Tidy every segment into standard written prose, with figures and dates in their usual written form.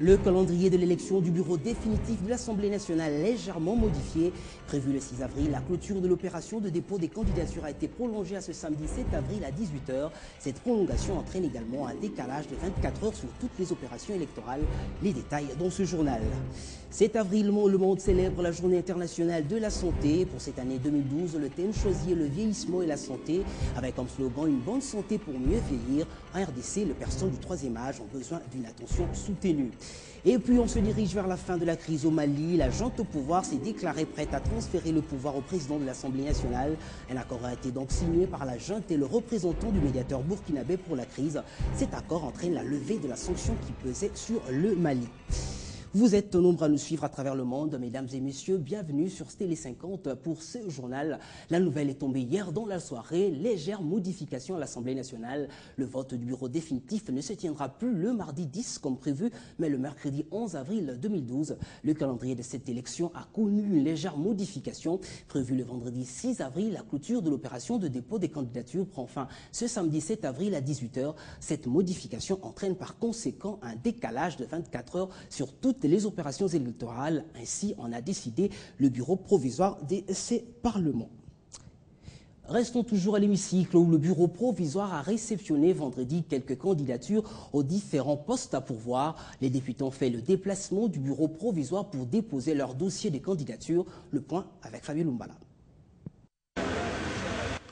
Le calendrier de l'élection du bureau définitif de l'Assemblée nationale légèrement modifié. Prévu le 6 avril, la clôture de l'opération de dépôt des candidatures a été prolongée à ce samedi 7 avril à 18h. Cette prolongation entraîne également un décalage de 24 heures sur toutes les opérations électorales. Les détails dans ce journal. 7 avril, le monde célèbre la Journée internationale de la santé. Pour cette année 2012, le thème choisi est le vieillissement et la santé, avec comme slogan une bonne santé pour mieux vieillir. En RDC, les personnes du troisième âge ont besoin d'une attention soutenue. Et puis on se dirige vers la fin de la crise au Mali. La junte au pouvoir s'est déclarée prête à transférer le pouvoir au président de l'Assemblée nationale. Un accord a été donc signé par la junte et le représentant du médiateur burkinabé pour la crise. Cet accord entraîne la levée de la sanction qui pesait sur le Mali. Vous êtes nombreux à nous suivre à travers le monde, mesdames et messieurs, bienvenue sur Télé 50 pour ce journal. La nouvelle est tombée hier dans la soirée, légère modification à l'Assemblée nationale. Le vote du bureau définitif ne se tiendra plus le mardi 10 comme prévu, mais le mercredi 11 avril 2012. Le calendrier de cette élection a connu une légère modification. Prévu le vendredi 6 avril, la clôture de l'opération de dépôt des candidatures prend fin ce samedi 7 avril à 18h. Cette modification entraîne par conséquent un décalage de 24 heures sur toutes les opérations électorales. Ainsi en a décidé le bureau provisoire de ces parlements. Restons toujours à l'hémicycle où le bureau provisoire a réceptionné vendredi quelques candidatures aux différents postes à pourvoir. Les députés ont fait le déplacement du bureau provisoire pour déposer leur dossier de candidature. Le point avec Fabien Lumbala.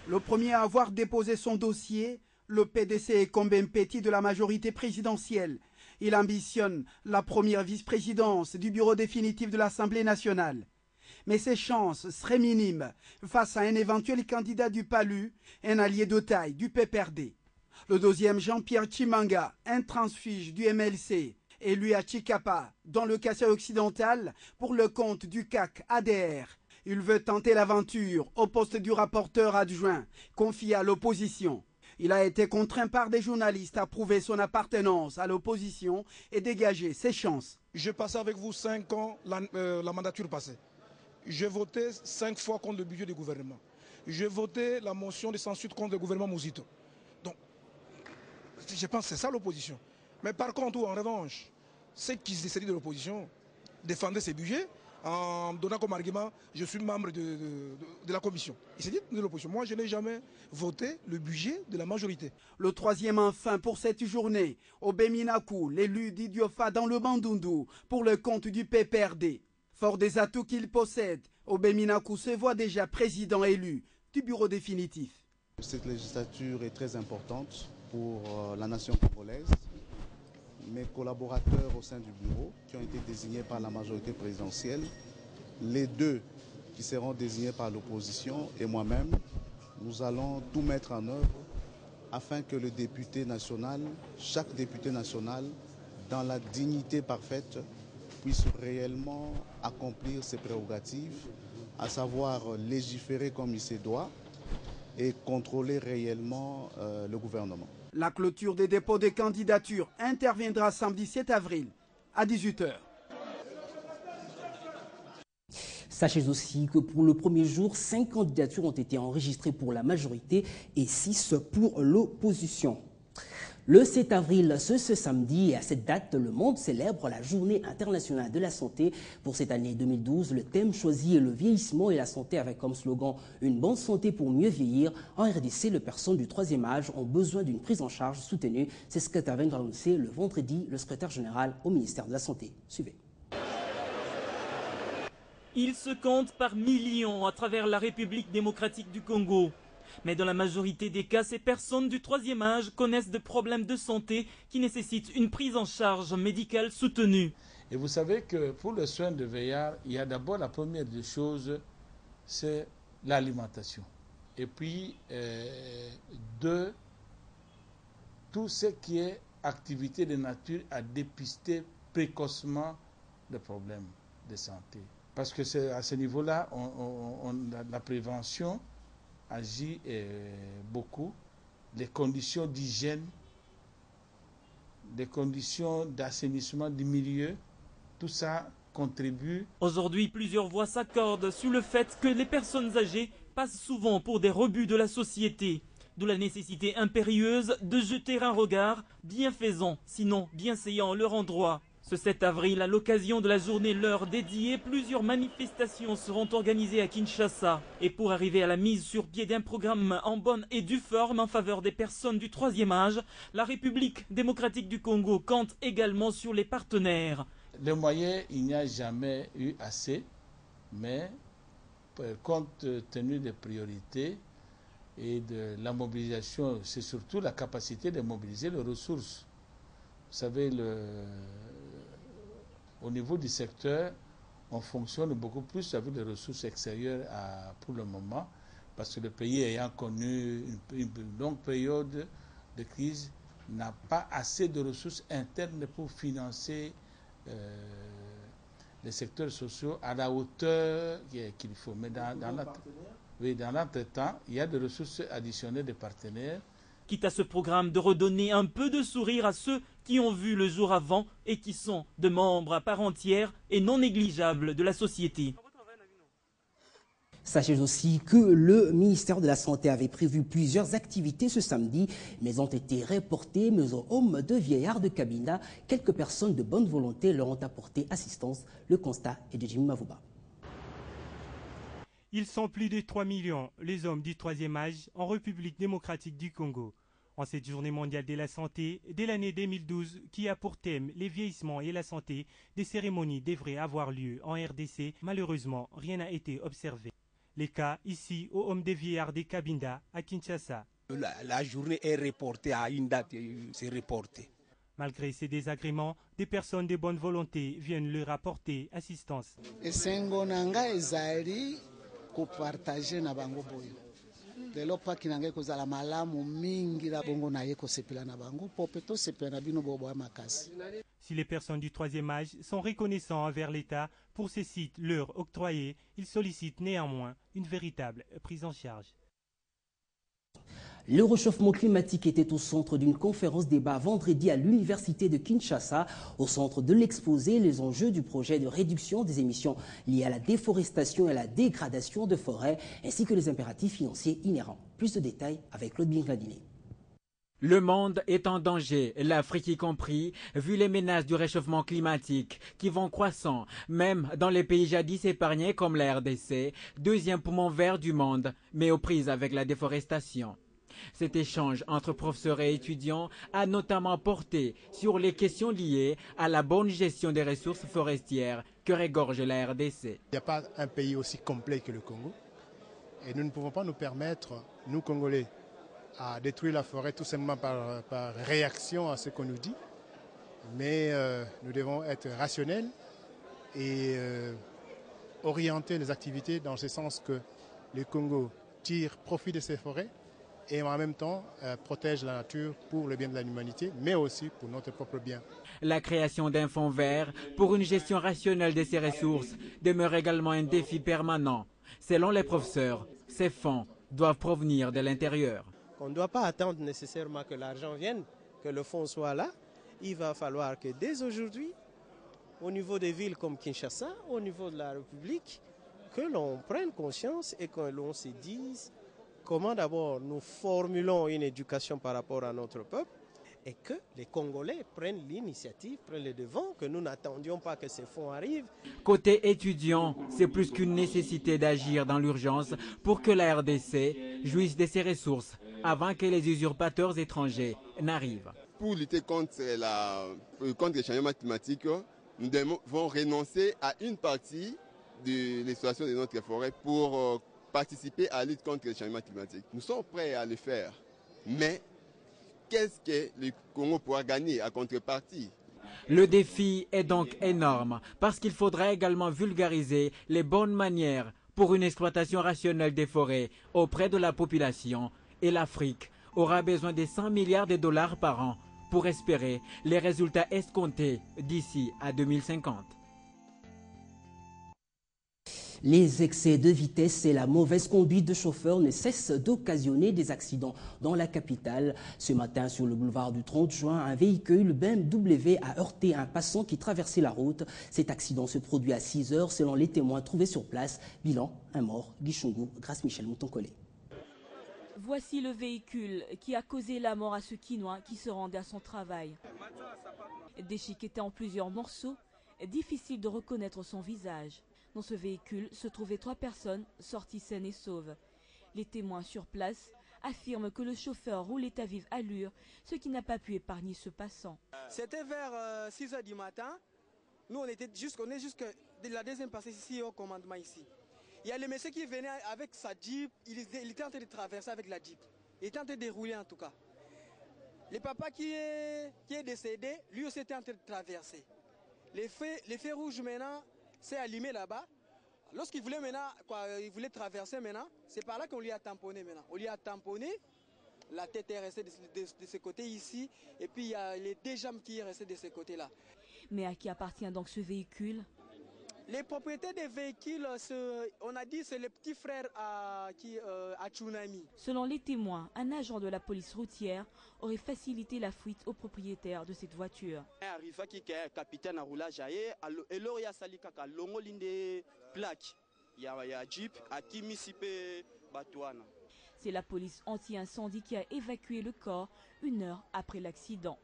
Le premier à avoir déposé son dossier, le PDC Combem Petit de la majorité présidentielle. Il ambitionne la première vice-présidence du bureau définitif de l'Assemblée nationale. Mais ses chances seraient minimes face à un éventuel candidat du PALU, un allié de taille du PPRD. Le deuxième, Jean-Pierre Chimanga, un transfuge du MLC, élu à Chikapa, dans le Kassai occidental, pour le compte du CAC ADR. Il veut tenter l'aventure au poste du rapporteur adjoint, confié à l'opposition. Il a été contraint par des journalistes à prouver son appartenance à l'opposition et dégager ses chances. J'ai passé avec vous 5 ans la mandature passée. J'ai voté 5 fois contre le budget du gouvernement. J'ai voté la motion de censure contre le gouvernement Mouzito. Donc, je pense que c'est ça l'opposition. Mais par contre, en revanche, ceux qui se décident de l'opposition défendaient ces budgets en donnant comme argument « je suis membre de la commission ». Il s'est dit de l'opposition. Moi, je n'ai jamais voté le budget de la majorité. Le troisième enfin pour cette journée, Obeminaku, l'élu d'Idiofa dans le Bandundu, pour le compte du PPRD. Fort des atouts qu'il possède, Obeminaku se voit déjà président élu du bureau définitif. Cette législature est très importante pour la nation congolaise. Mes collaborateurs au sein du bureau qui ont été désignés par la majorité présidentielle, les deux qui seront désignés par l'opposition et moi-même, nous allons tout mettre en œuvre afin que le député national, chaque député national, dans la dignité parfaite, puisse réellement accomplir ses prérogatives, à savoir légiférer comme il se doit et contrôler réellement le gouvernement. La clôture des dépôts des candidatures interviendra samedi 7 avril à 18h. Sachez aussi que pour le premier jour, 5 candidatures ont été enregistrées pour la majorité et 6 pour l'opposition. Le 7 avril, ce samedi, et à cette date, le monde célèbre la Journée internationale de la santé. Pour cette année 2012, le thème choisi est le vieillissement et la santé avec comme slogan « Une bonne santé pour mieux vieillir ». En RDC, les personnes du troisième âge ont besoin d'une prise en charge soutenue. C'est ce qu'avait annoncé le vendredi le secrétaire général au ministère de la Santé. Suivez. Ils se comptent par millions à travers la République démocratique du Congo. Mais dans la majorité des cas, ces personnes du troisième âge connaissent des problèmes de santé qui nécessitent une prise en charge médicale soutenue. Et vous savez que pour le soin de vieillard, il y a d'abord la première des choses, c'est l'alimentation. Et puis, tout ce qui est activité de nature à dépister précocement les problèmes de santé. Parce que c'est à ce niveau-là, la prévention agit beaucoup. Les conditions d'hygiène, les conditions d'assainissement du milieu, tout ça contribue. Aujourd'hui, plusieurs voix s'accordent sur le fait que les personnes âgées passent souvent pour des rebuts de la société. D'où la nécessité impérieuse de jeter un regard bienfaisant, sinon bienséant leur endroit Ce 7 avril, à l'occasion de la journée leur dédiée, plusieurs manifestations seront organisées à Kinshasa. Et pour arriver à la mise sur pied d'un programme en bonne et due forme en faveur des personnes du troisième âge, la République démocratique du Congo compte également sur les partenaires. Les moyens, il n'y a jamais eu assez, mais compte tenu des priorités et de la mobilisation, c'est surtout la capacité de mobiliser les ressources. Vous savez, au niveau du secteur, on fonctionne beaucoup plus avec les ressources extérieures pour le moment, parce que le pays ayant connu une longue période de crise n'a pas assez de ressources internes pour financer les secteurs sociaux à la hauteur qu'il faut. Mais dans l'entretemps, il y a des ressources additionnelles des partenaires. Quitte à ce programme de redonner un peu de sourire à ceux qui ont vu le jour avant et qui sont de membres à part entière et non négligeables de la société. Sachez aussi que le ministère de la Santé avait prévu plusieurs activités ce samedi, mais ont été reportées. Mais aux hommes de vieillards de Cabinda, quelques personnes de bonne volonté leur ont apporté assistance. Le constat est de Jimmy Mavouba. Ils sont plus de 3 millions, les hommes du troisième âge, en République démocratique du Congo. En cette journée mondiale de la santé, dès l'année 2012, qui a pour thème les vieillissements et la santé, des cérémonies devraient avoir lieu en RDC. Malheureusement, rien n'a été observé. Les cas ici au Homme des Vieillards de Cabinda à Kinshasa. La journée est reportée à une date, c'est reporté. Malgré ces désagréments, des personnes de bonne volonté viennent leur apporter assistance. Kopartager na bango boyo lelo paki nange kozala malamu mingi la bongo na ye kosepela na bango popeto sepela bino bobo ya makasi. Si les personnes du troisième âge sont reconnaissants envers l'État pour ces sites leur octroyés, ils sollicitent néanmoins une véritable prise en charge. Le réchauffement climatique était au centre d'une conférence débat vendredi à l'université de Kinshasa. Au centre de l'exposé, les enjeux du projet de réduction des émissions liées à la déforestation et à la dégradation de forêts, ainsi que les impératifs financiers inhérents. Plus de détails avec Claude Bingladiné. Le monde est en danger, l'Afrique y compris, vu les menaces du réchauffement climatique qui vont croissant, même dans les pays jadis épargnés comme la RDC, deuxième poumon vert du monde, mais aux prises avec la déforestation. Cet échange entre professeurs et étudiants a notamment porté sur les questions liées à la bonne gestion des ressources forestières que regorge la RDC. Il n'y a pas un pays aussi complet que le Congo et nous ne pouvons pas nous permettre, nous Congolais, à détruire la forêt tout simplement par réaction à ce qu'on nous dit. Mais nous devons être rationnels et orienter les activités dans ce sens que le Congo tire profit de ses forêts et en même temps protège la nature pour le bien de l'humanité, mais aussi pour notre propre bien. La création d'un fonds vert pour une gestion rationnelle de ces ressources demeure également un défi permanent. Selon les professeurs, ces fonds doivent provenir de l'intérieur. On ne doit pas attendre nécessairement que l'argent vienne, que le fonds soit là. Il va falloir que dès aujourd'hui, au niveau des villes comme Kinshasa, au niveau de la République, que l'on prenne conscience et que l'on se dise comment d'abord nous formulons une éducation par rapport à notre peuple et que les Congolais prennent l'initiative, prennent le devant, que nous n'attendions pas que ces fonds arrivent. Côté étudiant, c'est plus qu'une nécessité d'agir dans l'urgence pour que la RDC jouisse de ses ressources avant que les usurpateurs étrangers n'arrivent. Pour lutter contre le changement climatique, nous devons renoncer à une partie de l'exploitation de notre forêt pour participer à la lutte contre le changement climatique. Nous sommes prêts à le faire, mais qu'est-ce que le Congo pourra gagner à contrepartie? Le défi est donc énorme parce qu'il faudra également vulgariser les bonnes manières pour une exploitation rationnelle des forêts auprès de la population et l'Afrique aura besoin de 100 milliards de dollars par an pour espérer les résultats escomptés d'ici à 2050. Les excès de vitesse et la mauvaise conduite de chauffeurs ne cessent d'occasionner des accidents dans la capitale. Ce matin, sur le boulevard du 30 juin, un véhicule BMW a heurté un passant qui traversait la route. Cet accident se produit à 6 heures selon les témoins trouvés sur place. Bilan, un mort, Guy Chungu, Grâce Michel Moutoncolé. Voici le véhicule qui a causé la mort à ce Quinois qui se rendait à son travail. Déchiqueté en plusieurs morceaux, difficile de reconnaître son visage. Dans ce véhicule se trouvaient 3 personnes sorties saines et sauves. Les témoins sur place affirment que le chauffeur roulait à vive allure, ce qui n'a pas pu épargner ce passant. C'était vers 6 h du matin. Nous, on est jusqu'à la deuxième partie ici au commandement ici. Il y a le monsieur qui venait avec sa Jeep, il était en train de traverser avec la Jeep. Il était en train de rouler en tout cas. Le papa qui est décédé, lui aussi était en train de traverser. Les feux rouges maintenant s'est allumé là-bas. Lorsqu'il voulait il voulait traverser maintenant, c'est par là qu'on lui a tamponné maintenant. On lui a tamponné, la tête est restée de ce côté ici, et puis il y a les 2 jambes qui sont restées de ce côté-là. Mais à qui appartient donc ce véhicule? Les propriétaires des véhicules, on a dit c'est le petit frère à Tsunami. Selon les témoins, un agent de la police routière aurait facilité la fuite aux propriétaires de cette voiture. Arriva qui est capitaine à roulage et alors il y a sali kaka longo linde plaque. Il y a Jeep à qui misipe Batouana. C'est la police anti-incendie qui a évacué le corps 1 heure après l'accident.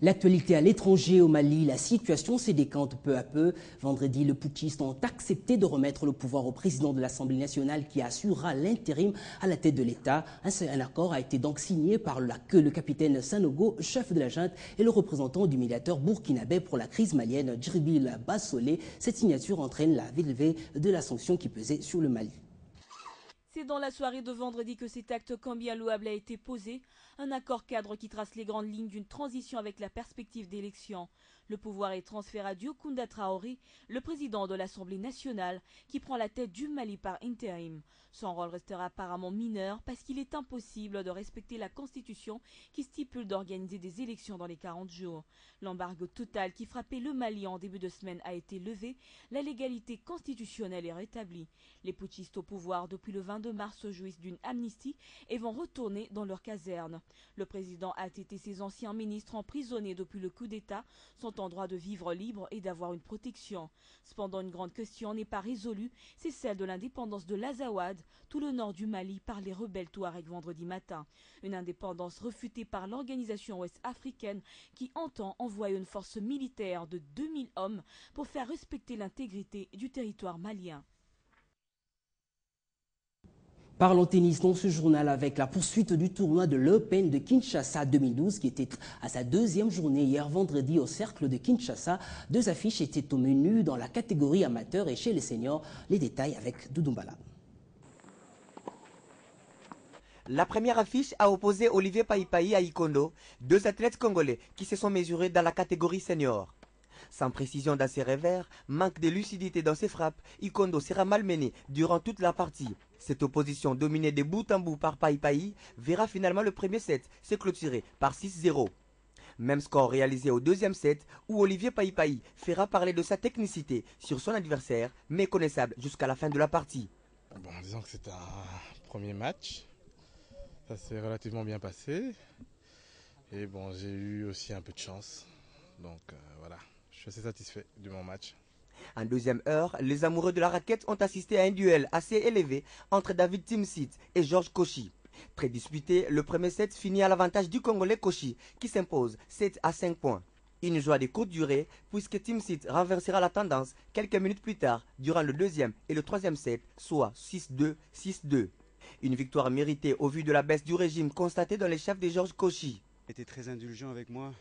L'actualité à l'étranger au Mali, la situation se décante peu à peu. Vendredi, les putschistes ont accepté de remettre le pouvoir au président de l'Assemblée nationale qui assurera l'intérim à la tête de l'État. Un accord a été donc signé par le capitaine Sanogo, chef de la junte, et le représentant du médiateur burkinabé pour la crise malienne, Djibril Bassolé. Cette signature entraîne la levée de la sanction qui pesait sur le Mali. C'est dans la soirée de vendredi que cet acte combien louable a été posé, un accord cadre qui trace les grandes lignes d'une transition avec la perspective d'élection. Le pouvoir est transféré à Diokounda Traoré, le président de l'Assemblée nationale, qui prend la tête du Mali par intérim. Son rôle restera apparemment mineur parce qu'il est impossible de respecter la Constitution qui stipule d'organiser des élections dans les 40 jours. L'embargo total qui frappait le Mali en début de semaine a été levé, la légalité constitutionnelle est rétablie. Les putschistes au pouvoir depuis le 22 mars jouissent d'une amnistie et vont retourner dans leur caserne. Le président Atté et ses anciens ministres emprisonnés depuis le coup d'État sont en droit de vivre libre et d'avoir une protection. Cependant, une grande question n'est pas résolue, c'est celle de l'indépendance de l'Azawad, tout le nord du Mali, par les rebelles Touaregs vendredi matin. Une indépendance refutée par l'organisation ouest-africaine qui entend envoyer une force militaire de 2000 hommes pour faire respecter l'intégrité du territoire malien. Parlons tennis dans ce journal avec la poursuite du tournoi de l'Open de Kinshasa 2012 qui était à sa 2e journée hier vendredi au cercle de Kinshasa. 2 affiches étaient au menu dans la catégorie amateur et chez les seniors. Les détails avec Doudoumbala. La première affiche a opposé Olivier Paipai à Ikondo, 2 athlètes congolais qui se sont mesurés dans la catégorie senior. Sans précision dans ses revers, manque de lucidité dans ses frappes, Ikondo sera malmené durant toute la partie. Cette opposition dominée de bout en bout par Paipai verra finalement le premier set se clôturer par 6-0. Même score réalisé au 2e set où Olivier Paipai fera parler de sa technicité sur son adversaire, méconnaissable jusqu'à la fin de la partie. Bon, disons que c'est un premier match. Ça s'est relativement bien passé. Et bon, j'ai eu aussi un peu de chance. Donc voilà, je suis assez satisfait de mon match. En deuxième heure, les amoureux de la raquette ont assisté à un duel assez élevé entre David Timsit et Georges Koshi. Très disputé, le premier set finit à l'avantage du Congolais Koshi qui s'impose 7-5 points. Une joie de courte durée puisque Timsit renversera la tendance quelques minutes plus tard durant le 2e et le 3e set, soit 6-2, 6-2. Une victoire méritée au vu de la baisse du régime constatée dans les chefs de Georges Koshi. Il était très indulgent avec moi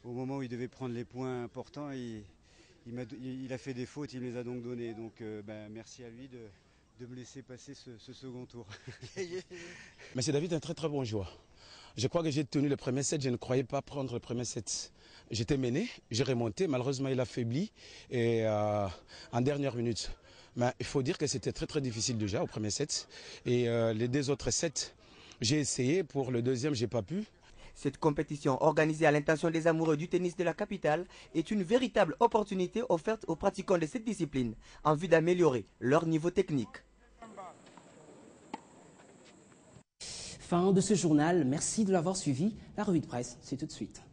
au moment où il devait prendre les points importants. Il a fait des fautes, il me les a donc donnés. Donc merci à lui de me laisser passer ce second tour. Monsieur David est un très très bon joueur. Je crois que j'ai tenu le premier set, je ne croyais pas prendre le premier set. J'étais mené, j'ai remonté, malheureusement il a faibli et en dernière minute. Mais il faut dire que c'était très très difficile déjà au premier set. Et les 2 autres sets, j'ai essayé, pour le 2e, j'ai pas pu. Cette compétition organisée à l'intention des amoureux du tennis de la capitale est une véritable opportunité offerte aux pratiquants de cette discipline en vue d'améliorer leur niveau technique. Fin de ce journal, merci de l'avoir suivi. La revue de presse, c'est tout de suite.